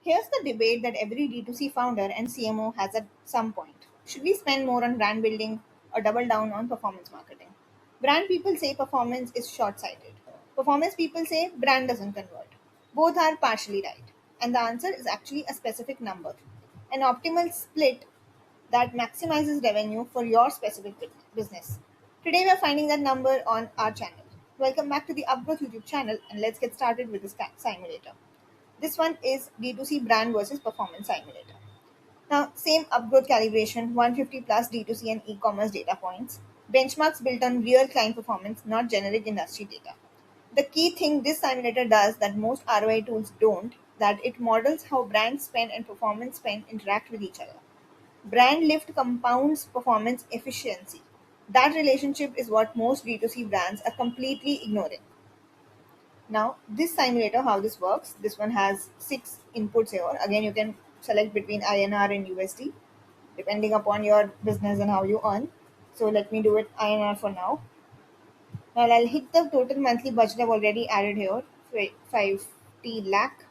Here's the debate that every D2C founder and CMO has at some point. Should we spend more on brand building or double down on performance marketing? Brand people say performance is short sighted. Performance people say brand doesn't convert. Both are partially right. And the answer is actually a specific number, an optimal split that maximizes revenue for your specific business. Today we are finding that number on our channel. Welcome back to the Upgrowth YouTube channel and let's get started with this simulator. This one is D2C brand versus performance simulator. Now, same upgrowth calibration, 150 plus D2C and e-commerce data points. Benchmarks built on real client performance, not generic industry data. The key thing this simulator does that most ROI tools don't, that it models how brand spend and performance spend interact with each other. Brand lift compounds performance efficiency. That relationship is what most D2C brands are completely ignoring. Now, this simulator, how this works, this one has 6 inputs here. Again, you can select between INR and USD depending upon your business and how you earn. So let me do it INR for now. Now I'll hit the total monthly budget I've already added here, 50 lakh.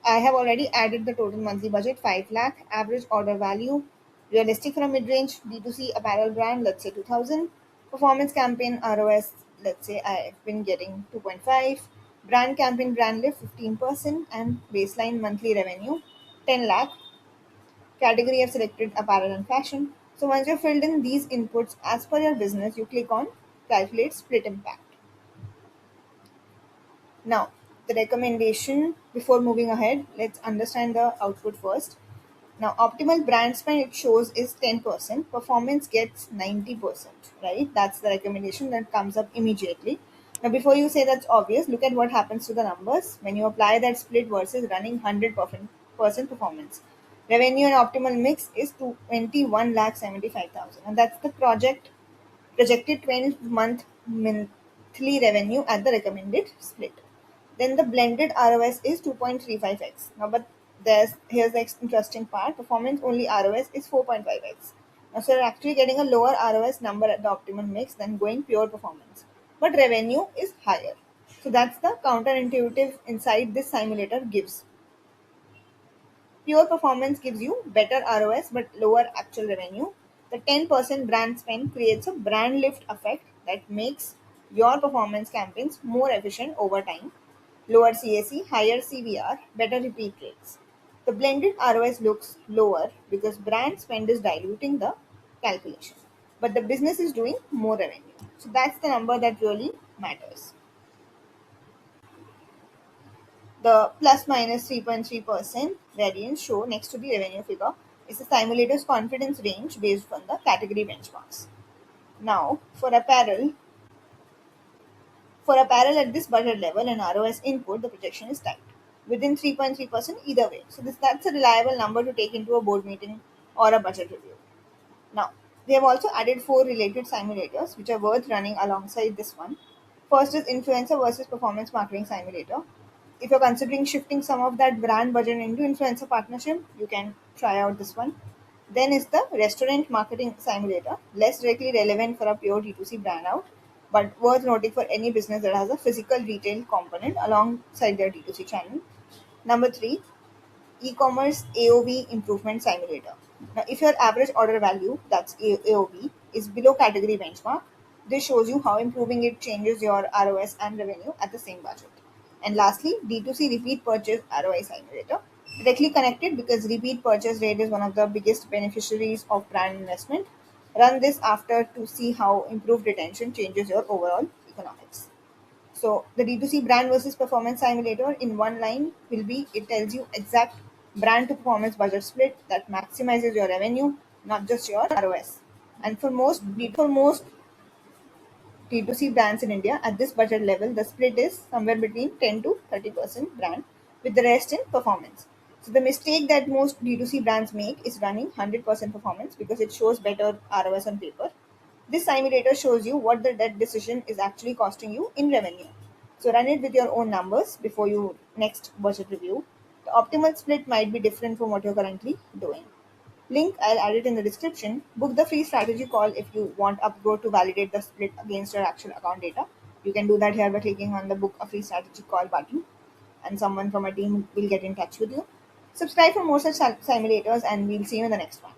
I have already added the total monthly budget, 5 lakh. Average order value, realistic for a mid-range D2C apparel brand, let's say 2000. Performance campaign ROS, let's say I've been getting 2.5. Brand campaign brand lift 15% and baseline monthly revenue 10 lakh. Category I've selected apparel and fashion. So once you've filled in these inputs as per your business, you click on calculate split impact. Now, the recommendation before moving ahead, let's understand the output first. Now, optimal brand spend it shows is 10%, performance gets 90%, right? That's the recommendation that comes up immediately. Now, before you say that's obvious, look at what happens to the numbers when you apply that split versus running 100% performance. Revenue and optimal mix is to 21 lakh 75,000, and that's the projected 12-month monthly revenue at the recommended split. Then the blended ROS is 2.35x. Now, but here's the interesting part. Performance only ROS is 4.5x. Now, so you're actually getting a lower ROS number at the optimum mix than going pure performance. But revenue is higher. So that's the counterintuitive insight this simulator gives. Pure performance gives you better ROS but lower actual revenue. The 10% brand spend creates a brand lift effect that makes your performance campaigns more efficient over time. Lower CAC, higher CVR, better repeat rates. The blended ROS looks lower because brand spend is diluting the calculation, but the business is doing more revenue. So that's the number that really matters. The plus minus 3.3% variance shown next to the revenue figure is the simulator's confidence range based on the category benchmarks. Now, for apparel at this budget level and ROS input, the projection is tight within 3.3% either way. So that's a reliable number to take into a board meeting or a budget review. Now, they have also added 4 related simulators which are worth running alongside this one. First is influencer versus performance marketing simulator. If you're considering shifting some of that brand budget into influencer partnership, you can try out this one. Then is the restaurant marketing simulator, less directly relevant for a pure D2C brand out, but worth noting for any business that has a physical retail component alongside their D2C channel. Number 3, e-commerce AOV improvement simulator. Now, if your average order value, that's AOV, is below category benchmark, this shows you how improving it changes your ROS and revenue at the same budget. And lastly, D2C repeat purchase ROI simulator. Directly connected because repeat purchase rate is one of the biggest beneficiaries of brand investment. Run this after to see how improved retention changes your overall economics. So the D2C brand versus performance simulator in one line will be it tells you exact brand to performance budget split that maximizes your revenue, not just your ROS. And for most D2C brands in India at this budget level, the split is somewhere between 10 to 30% brand with the rest in performance. So the mistake that most D2C brands make is running 100% performance because it shows better ROS on paper. This simulator shows you what the debt decision is actually costing you in revenue. So run it with your own numbers before you next budget review. The optimal split might be different from what you're currently doing. Link I'll add it in the description. Book the free strategy call if you want Upgrow to validate the split against your actual account data. You can do that here by clicking on the book a free strategy call button and someone from my team will get in touch with you. Subscribe for more such simulators, and we'll see you in the next one.